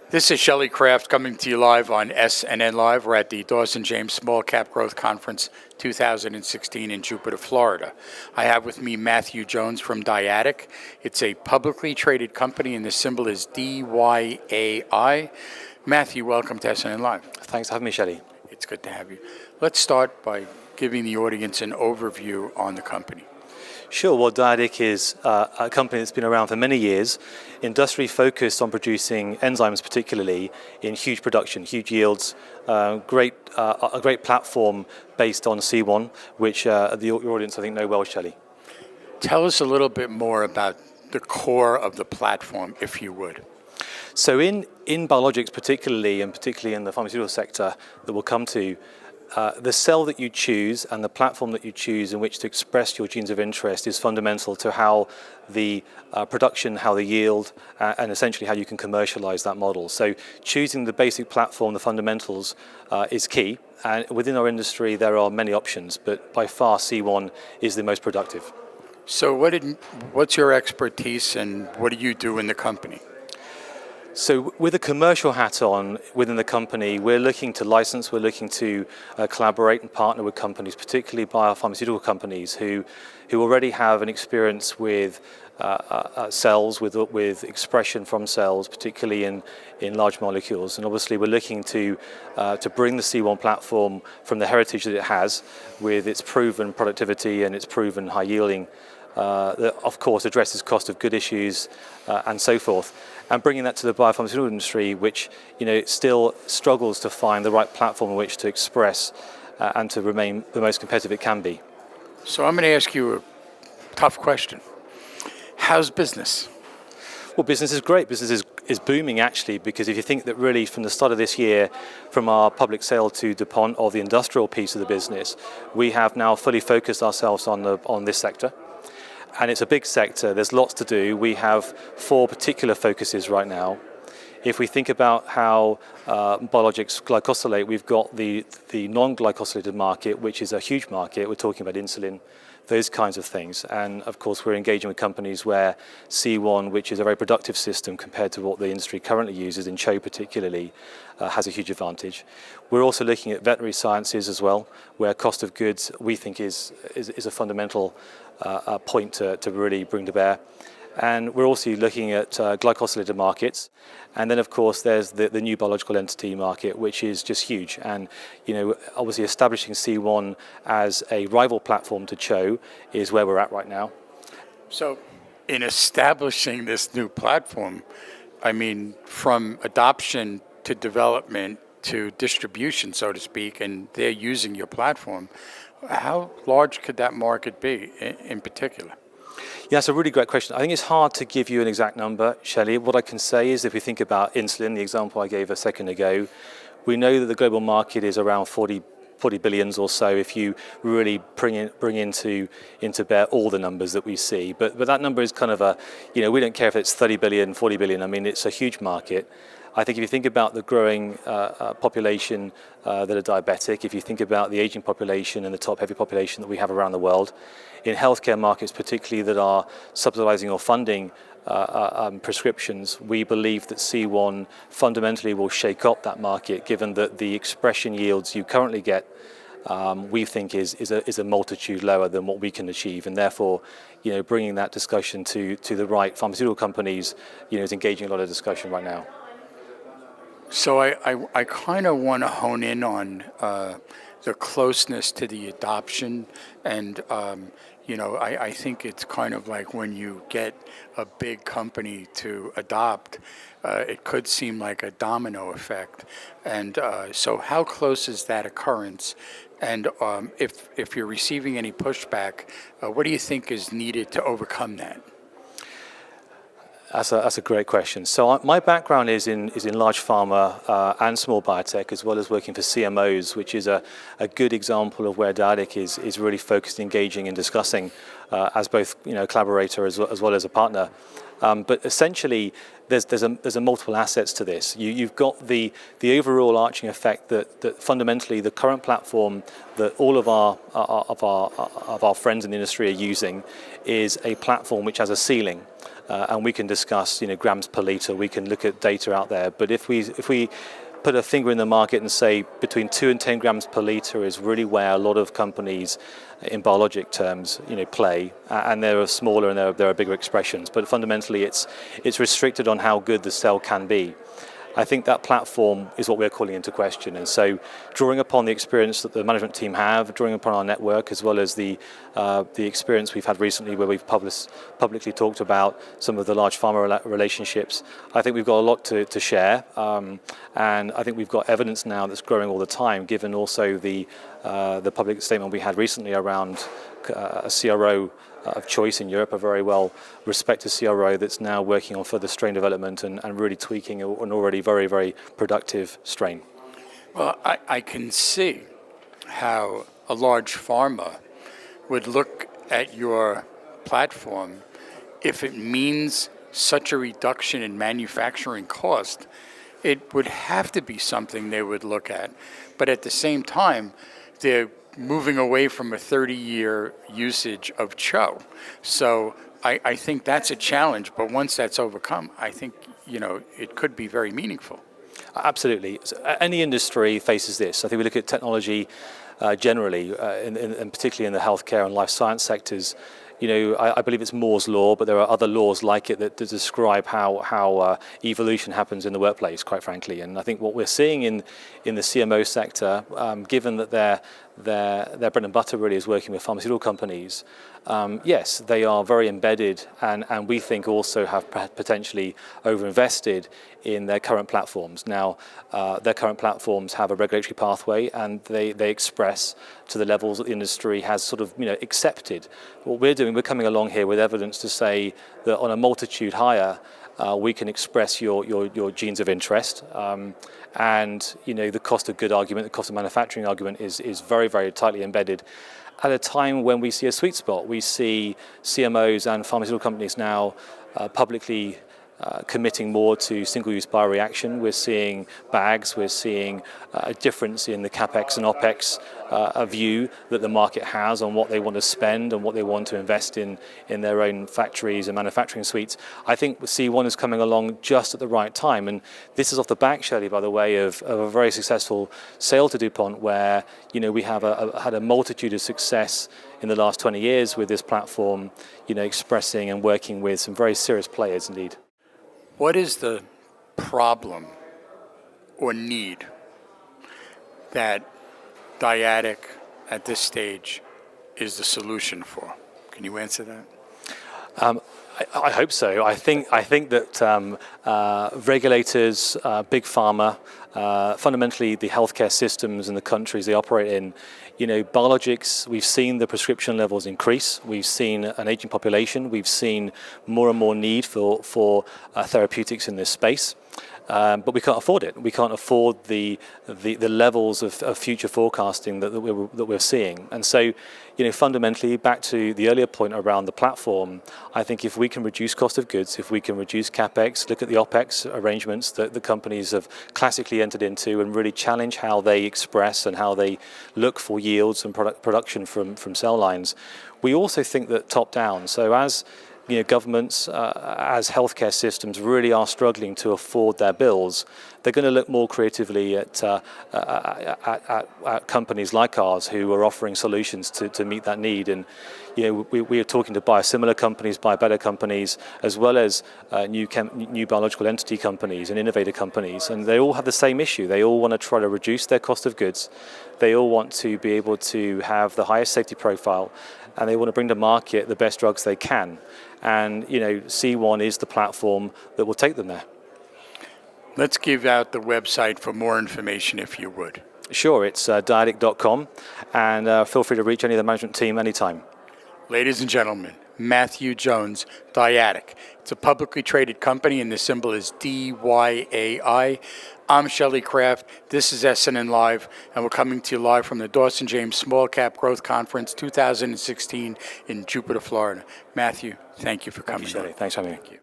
This is Shelley Kraft coming to you live on SNNLive. We're at the Dawson James Small Cap Growth Conference 2016 in Jupiter, Florida. I have with me Matthew Jones from Dyadic. It's a publicly traded company and the symbol is DYAI. Matthew, welcome to SNNLive. Thanks for having me, Shelley. It's good to have you. Let's start by giving the audience an overview on the company. Sure. Well, Dyadic is a company that's been around for many years, industrially focused on producing enzymes, particularly in huge production, huge yields. A great platform based on C1, which your audience I think know well, Shelley. Tell us a little bit more about the core of the platform, if you would. So in biologics, particularly in the pharmaceutical sector that we'll come to, the cell that you choose and the platform that you choose in which to express your genes of interest is fundamental to how the production, how the yield, and essentially how you can commercialize that model. So choosing the basic platform, the fundamentals, is key. And within our industry, there are many options, but by far C1 is the most productive. So what's your expertise and what do you do in the company? So with a commercial hat on within the company, we're looking to license, we're looking to collaborate and partner with companies, particularly biopharmaceutical companies who already have an experience with cells, with expression from cells, particularly in large molecules. And obviously we're looking to bring the C1 platform from the heritage that it has with its proven productivity and its proven high yielding, that of course addresses cost of good issues and so forth. And bringing that to the biopharmaceutical industry, which still struggles to find the right platform in which to express and to remain the most competitive it can be. So I'm going to ask you a tough question. How's business? Well, business is great. Business is booming, actually, because if you think that really from the start of this year, from our public sale to DuPont, or the industrial piece of the business, we have now fully focused ourselves on this sector. And it's a big sector, there's lots to do. We have 4 particular focuses right now. If we think about how biologics glycosylate, we've got the non-glycosylated market, which is a huge market. We're talking about insulin, those kinds of things. And of course, we're engaging with companies where C1, which is a very productive system compared to what the industry currently uses, in CHO particularly, has a huge advantage. We're also looking at veterinary sciences as well, where cost of goods, we think, is a fundamental point to really bring to bear. And we're also looking at glycosylated markets. And then, of course, there's the new biological entity market, which is just huge. And, obviously establishing C1 as a rival platform to CHO is where we're at right now. So in establishing this new platform, I mean, from adoption to development to distribution, so to speak, and they're using your platform, how large could that market be in particular? Yeah, that's a really great question. I think it's hard to give you an exact number, Shelley. What I can say is if we think about insulin, the example I gave a second ago, we know that the global market is around 40 billions or so if you really bring into bear all the numbers that we see. But that number is kind of we don't care if it's 30 billion, 40 billion. I mean, it's a huge market. I think if you think about the growing population that are diabetic, if you think about the aging population and the top-heavy population that we have around the world, in healthcare markets particularly that are subsidizing or funding prescriptions, we believe that C1 fundamentally will shake up that market, given that the expression yields you currently get, we think is a multitude lower than what we can achieve, and therefore, bringing that discussion to the right pharmaceutical companies, is engaging a lot of discussion right now. So I kind of want to hone in on the closeness to the adoption, and I think it's kind of like when you get a big company to adopt, it could seem like a domino effect. And so how close is that occurrence? And if you're receiving any pushback, what do you think is needed to overcome that? That's a great question. So my background is in large pharma and small biotech, as well as working for CMOs, which is a good example of where Dyadic is really focused, engaging and discussing as both collaborator as well as a partner. But essentially, there's a multiple assets to this. You've got the overall arching effect that fundamentally the current platform that all of our friends in the industry are using is a platform which has a ceiling. and we can discuss, grams per litre. We can look at data out there. But if we put a finger in the market and say between 2 and 10 grams per litre is really where a lot of companies in biologic terms, play, and there are smaller and there are bigger expressions. But fundamentally, it's restricted on how good the cell can be. I think that platform is what we're calling into question. And so drawing upon the experience that the management team have, drawing upon our network, as well as the experience we've had recently where we've publicly talked about some of the large pharma relationships, I think we've got a lot to share. And I think we've got evidence now that's growing all the time, given also the public statement we had recently around a CRO of choice in Europe, a very well respected CRO that's now working on further strain development and really tweaking an already very, very productive strain. Well, I can see how a large pharma would look at your platform if it means such a reduction in manufacturing cost. It would have to be something they would look at. But at the same time, they're moving away from a 30-year usage of CHO. So I think that's a challenge, but once that's overcome, I think, it could be very meaningful. Absolutely. Any industry faces this. I think we look at technology generally, and particularly in the healthcare and life science sectors. I believe it's Moore's law, but there are other laws like it that describe how evolution happens in the workplace, quite frankly. And I think what we're seeing in the CMO sector, given that their bread and butter really is working with pharmaceutical companies, yes, they are very embedded and we think also have potentially overinvested in their current platforms. Now, their current platforms have a regulatory pathway and they express to the levels that the industry has sort of accepted. What we're doing, we're coming along here with evidence to say that on a multitude higher, we can express your genes of interest. And the cost of good argument, the cost of manufacturing argument is very, very tightly embedded. At a time when we see a sweet spot, we see CMOs and pharmaceutical companies now publicly committing more to single-use bioreaction. We're seeing bags, we're seeing a difference in the CapEx and OpEx view that the market has on what they want to spend and what they want to invest in their own factories and manufacturing suites. I think C1 is coming along just at the right time, and this is off the back, Shirley, by the way, of a very successful sale to DuPont, where we have had a multitude of success in the last 20 years with this platform, expressing and working with some very serious players indeed. What is the problem or need that Dyadic at this stage is the solution for? Can you answer that? I hope so. I think that regulators, big pharma, fundamentally the healthcare systems in the countries they operate in, biologics, we've seen the prescription levels increase. We've seen an aging population. We've seen more and more need for therapeutics in this space. But we can't afford it. We can't afford the levels of future forecasting that we're seeing. And so, fundamentally, back to the earlier point around the platform, I think if we can reduce cost of goods, if we can reduce CapEx, look at the OpEx arrangements that the companies have classically entered into and really challenge how they express and how they look for yields and production from cell lines. We also think that top down, so as governments, as healthcare systems really are struggling to afford their bills, they're going to look more creatively at companies like ours who are offering solutions to meet that need. And we are talking to biosimilar companies, biobetter companies, as well as new biological entity companies and innovator companies, and they all have the same issue. They all want to try to reduce their cost of goods. They all want to be able to have the highest safety profile, and they want to bring to market the best drugs they can. And C1 is the platform that will take them there. Let's give out the website for more information, if you would. Sure, it's dyadic.com, and feel free to reach any of the management team anytime. Ladies and gentlemen, Matthew Jones, Dyadic. It's a publicly traded company, and the symbol is DYAI. I'm Shelley Kraft. This is SNNLive, and we're coming to you live from the Dawson James Small Cap Growth Conference 2016 in Jupiter, Florida. Matthew, thank you for coming. Thank you, Shelley. Thanks for having me. Thank you.